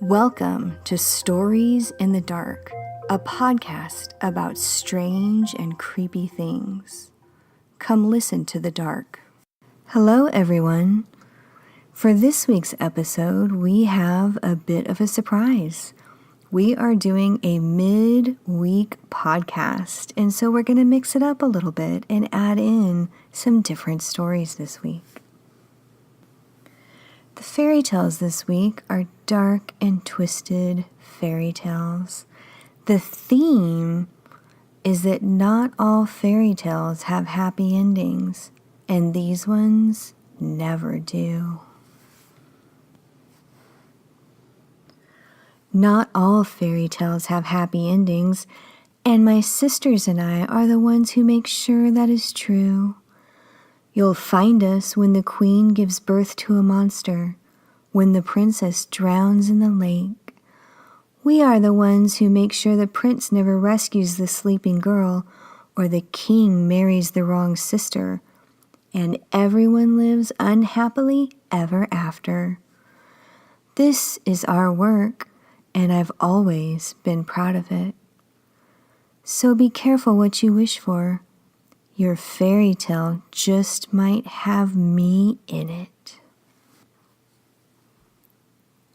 Welcome to Stories in the Dark, a podcast about strange and creepy things. Come listen to the dark. Hello, everyone. For this week's episode, we have a bit of a surprise. We are doing a mid-week podcast, and so we're going to mix it up a little bit and add in some different stories this week. The fairy tales this week are dark and twisted fairy tales. The theme is that not all fairy tales have happy endings, and these ones never do. Not all fairy tales have happy endings, and my sisters and I are the ones who make sure that is true. You'll find us when the queen gives birth to a monster, when the princess drowns in the lake. We are the ones who make sure the prince never rescues the sleeping girl, or the king marries the wrong sister, and everyone lives unhappily ever after. This is our work, and I've always been proud of it. So be careful what you wish for. Your fairy tale just might have me in it.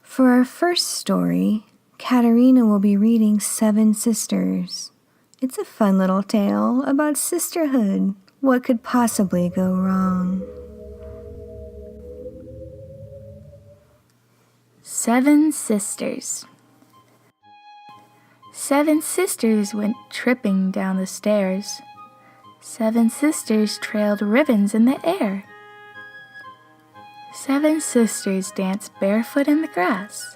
For our first story, Katerina will be reading Seven Sisters. It's a fun little tale about sisterhood. What could possibly go wrong? Seven Sisters. Seven sisters went tripping down the stairs. Seven sisters trailed ribbons in the air. Seven sisters dance barefoot in the grass.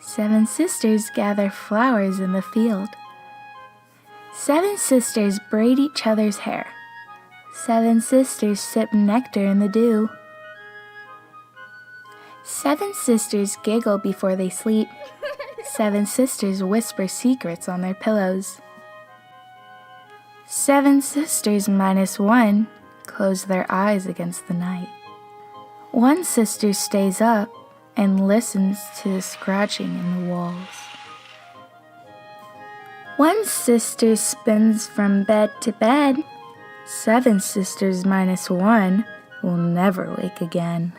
Seven sisters gather flowers in the field. Seven sisters braid each other's hair. Seven sisters sip nectar in the dew. Seven sisters giggle before they sleep. Seven sisters whisper secrets on their pillows. Seven sisters minus one close their eyes against the night. One sister stays up and listens to the scratching in the walls. One sister spins from bed to bed. Seven sisters minus one will never wake again.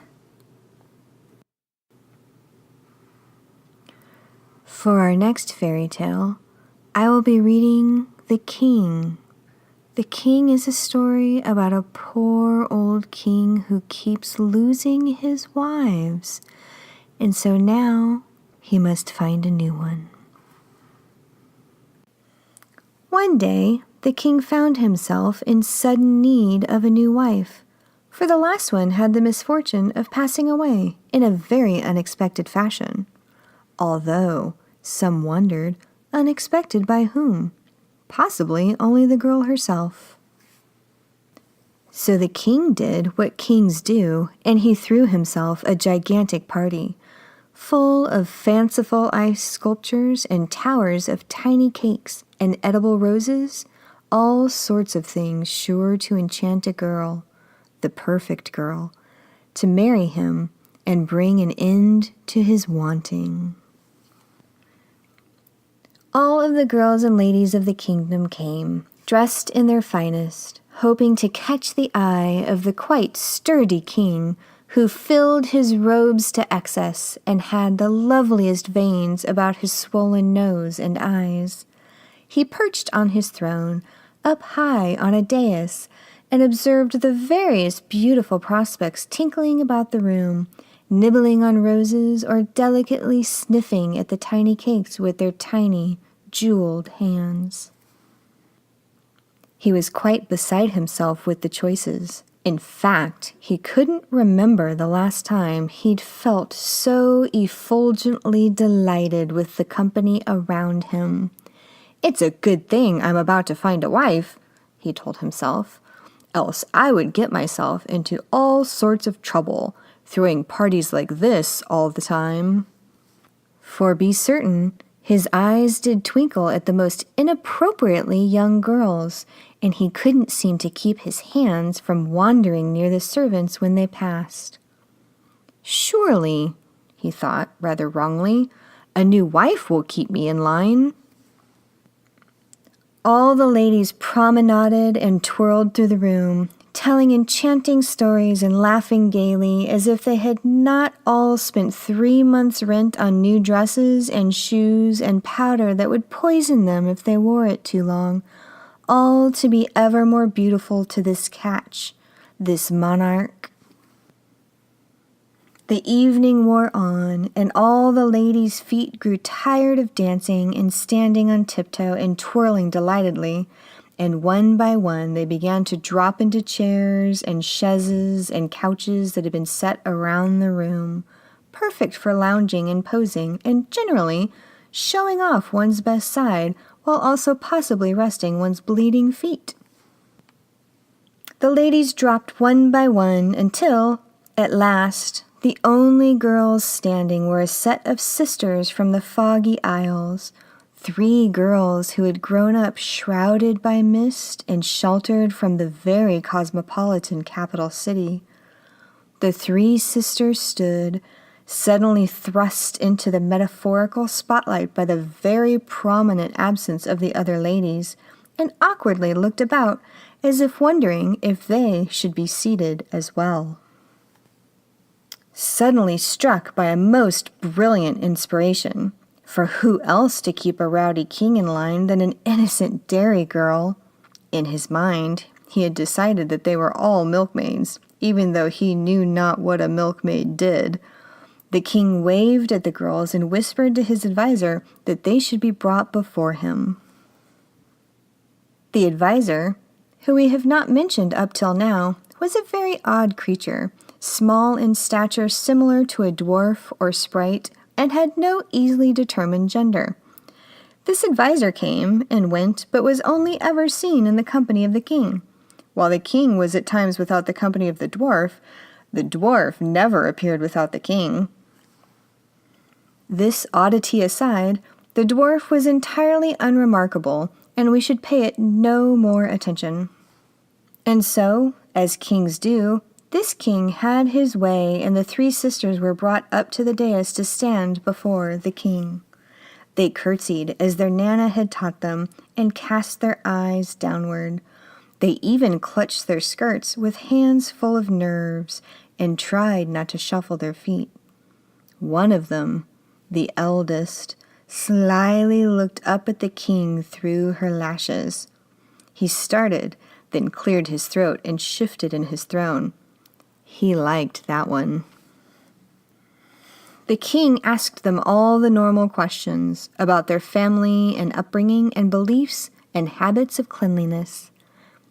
For our next fairy tale, I will be reading The King. The King is a story about a poor old king who keeps losing his wives, and so now he must find a new one. One day, the king found himself in sudden need of a new wife, for the last one had the misfortune of passing away in a very unexpected fashion, although some wondered, unexpected by whom? Possibly only the girl herself. So the king did what kings do, and he threw himself a gigantic party, full of fanciful ice sculptures and towers of tiny cakes and edible roses, all sorts of things sure to enchant a girl, the perfect girl, to marry him and bring an end to his wanting. All of the girls and ladies of the kingdom came, dressed in their finest, hoping to catch the eye of the quite sturdy king, who filled his robes to excess and had the loveliest veins about his swollen nose and eyes. He perched on his throne, up high on a dais, and observed the various beautiful prospects tinkling about the room, nibbling on roses or delicately sniffing at the tiny cakes with their tiny, jeweled hands. He was quite beside himself with the choices. In fact, he couldn't remember the last time he'd felt so effulgently delighted with the company around him. "It's a good thing I'm about to find a wife," he told himself, "else I would get myself into all sorts of trouble, throwing parties like this all the time." For be certain, his eyes did twinkle at the most inappropriately young girls, and he couldn't seem to keep his hands from wandering near the servants when they passed. Surely, he thought rather wrongly, A new wife will keep me in line." All the ladies promenaded and twirled through the room, telling enchanting stories and laughing gaily as if they had not all spent 3 months' rent on new dresses and shoes and powder that would poison them if they wore it too long, all to be ever more beautiful to this catch, this monarch. The evening wore on, and all the ladies' feet grew tired of dancing and standing on tiptoe and twirling delightedly, and one by one they began to drop into chairs and chaises and couches that had been set around the room, perfect for lounging and posing, and generally showing off one's best side while also possibly resting one's bleeding feet. The ladies dropped one by one until, at last, the only girls standing were a set of sisters from the foggy isles, 3 girls who had grown up shrouded by mist and sheltered from the very cosmopolitan capital city. The 3 sisters stood, suddenly thrust into the metaphorical spotlight by the very prominent absence of the other ladies, and awkwardly looked about as if wondering if they should be seated as well. Suddenly struck by a most brilliant inspiration, for who else to keep a rowdy king in line than an innocent dairy girl? In his mind, he had decided that they were all milkmaids, even though he knew not what a milkmaid did. The king waved at the girls and whispered to his advisor that they should be brought before him. The advisor, who we have not mentioned up till now, was a very odd creature, small in stature similar to a dwarf or sprite, and had no easily determined gender. This advisor came and went, but was only ever seen in the company of the king. While the king was at times without the company of the dwarf never appeared without the king. This oddity aside, the dwarf was entirely unremarkable, and we should pay it no more attention. And so, as kings do, this king had his way, and the 3 sisters were brought up to the dais to stand before the king. They curtsied as their Nana had taught them, and cast their eyes downward. They even clutched their skirts with hands full of nerves, and tried not to shuffle their feet. One of them, the eldest, slyly looked up at the king through her lashes. He started, then cleared his throat and shifted in his throne. He liked that one. The king asked them all the normal questions about their family and upbringing and beliefs and habits of cleanliness.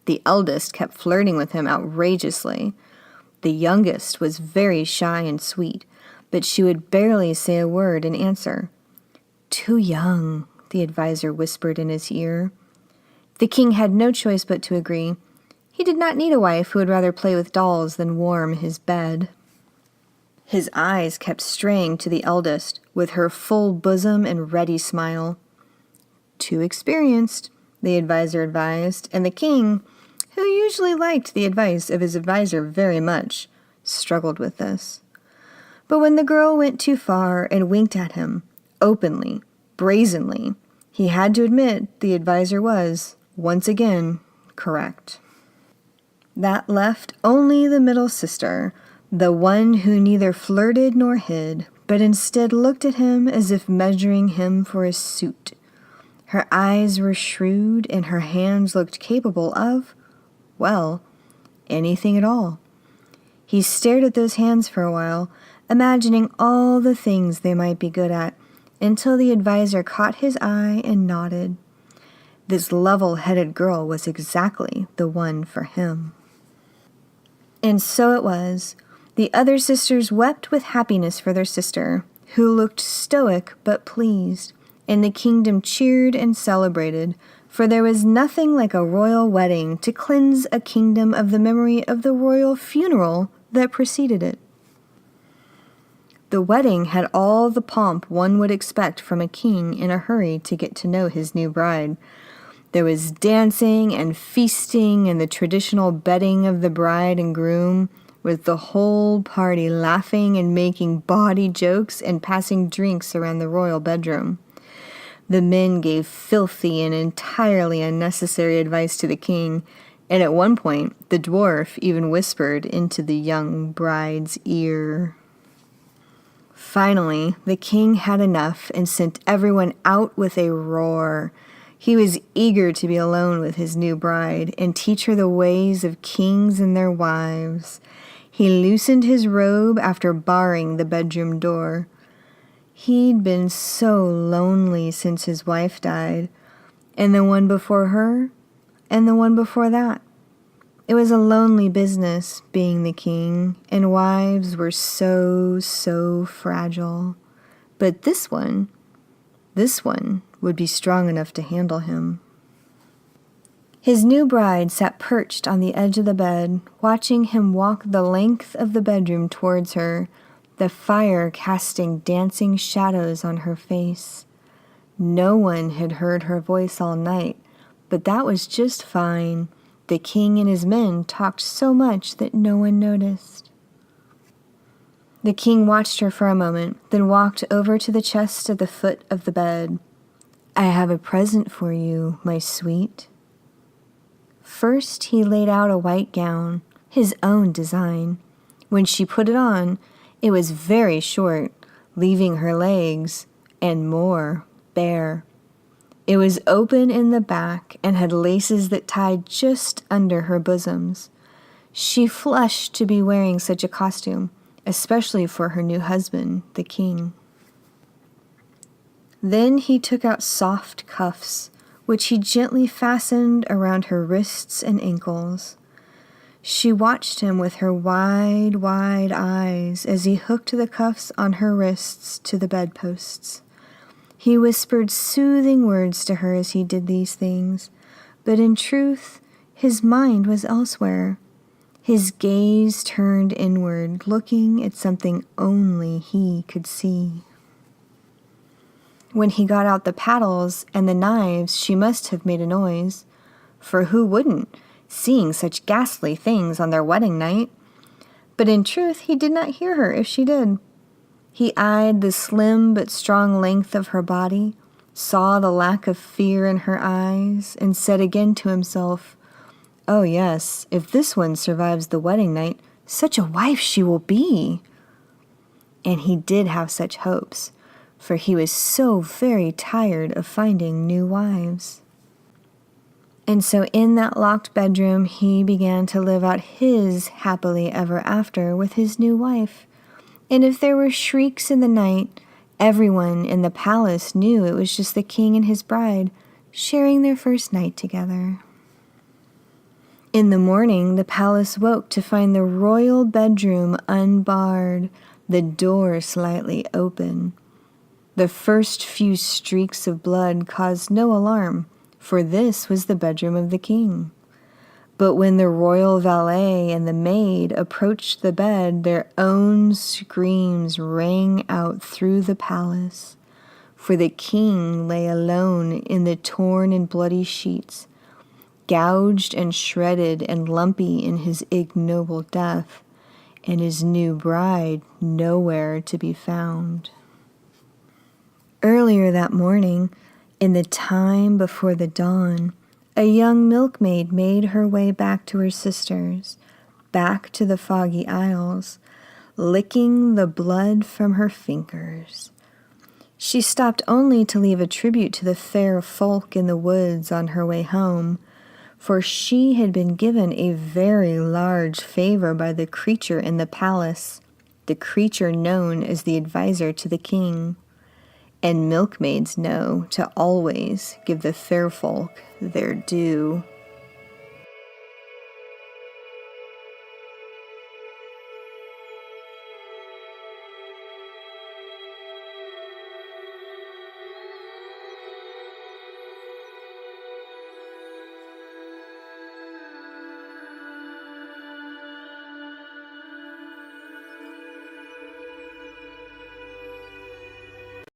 The eldest kept flirting with him outrageously. The youngest was very shy and sweet, but she would barely say a word in answer. "Too young," the advisor whispered in his ear. The king had no choice but to agree. He did not need a wife who would rather play with dolls than warm his bed. His eyes kept straying to the eldest, with her full bosom and ready smile. Too experienced, the advisor advised, and the king, who usually liked the advice of his advisor very much, struggled with this. But when the girl went too far and winked at him, openly, brazenly, he had to admit the advisor was, once again, correct. That left only the middle sister, the one who neither flirted nor hid, but instead looked at him as if measuring him for a suit. Her eyes were shrewd, and her hands looked capable of, well, anything at all. He stared at those hands for a while, imagining all the things they might be good at, until the advisor caught his eye and nodded. This level-headed girl was exactly the one for him. And so it was. The other sisters wept with happiness for their sister, who looked stoic but pleased, and the kingdom cheered and celebrated, for there was nothing like a royal wedding to cleanse a kingdom of the memory of the royal funeral that preceded it. The wedding had all the pomp one would expect from a king in a hurry to get to know his new bride. There was dancing and feasting and the traditional bedding of the bride and groom, with the whole party laughing and making bawdy jokes and passing drinks around the royal bedroom. The men gave filthy and entirely unnecessary advice to the king, and at one point the dwarf even whispered into the young bride's ear. Finally, the king had enough and sent everyone out with a roar. He was eager to be alone with his new bride and teach her the ways of kings and their wives. He loosened his robe after barring the bedroom door. He'd been so lonely since his wife died, and the one before her, and the one before that. It was a lonely business being the king, and wives were so fragile. But this one would be strong enough to handle him. His new bride sat perched on the edge of the bed, watching him walk the length of the bedroom towards her, the fire casting dancing shadows on her face. No one had heard her voice all night, but that was just fine. The king and his men talked so much that no one noticed. The king watched her for a moment, then walked over to the chest at the foot of the bed. "I have a present for you, my sweet." First, he laid out a white gown, his own design. When she put it on, it was very short, leaving her legs, and more, bare. It was open in the back and had laces that tied just under her bosoms. She flushed to be wearing such a costume, especially for her new husband, the king. Then he took out soft cuffs, which he gently fastened around her wrists and ankles. She watched him with her wide eyes as he hooked the cuffs on her wrists to the bedposts. He whispered soothing words to her as he did these things, but in truth, his mind was elsewhere. His gaze turned inward, looking at something only he could see. When he got out the paddles and the knives, she must have made a noise, for who wouldn't, seeing such ghastly things on their wedding night? But in truth, he did not hear her if she did. He eyed the slim but strong length of her body, saw the lack of fear in her eyes, and said again to himself, "Oh yes, if this one survives the wedding night, such a wife she will be." And he did have such hopes, for he was so very tired of finding new wives. And so in that locked bedroom, he began to live out his happily ever after with his new wife. And if there were shrieks in the night, everyone in the palace knew it was just the king and his bride sharing their first night together. In the morning, the palace woke to find the royal bedroom unbarred, the door slightly open. The first few streaks of blood caused no alarm, for this was the bedroom of the king. But when the royal valet and the maid approached the bed, their own screams rang out through the palace, for the king lay alone in the torn and bloody sheets, gouged and shredded and lumpy in his ignoble death, and his new bride nowhere to be found. Earlier that morning, in the time before the dawn, a young milkmaid made her way back to her sisters, back to the foggy isles, licking the blood from her fingers. She stopped only to leave a tribute to the fair folk in the woods on her way home, for she had been given a very large favor by the creature in the palace, the creature known as the advisor to the king. And milkmaids know to always give the fair folk their due.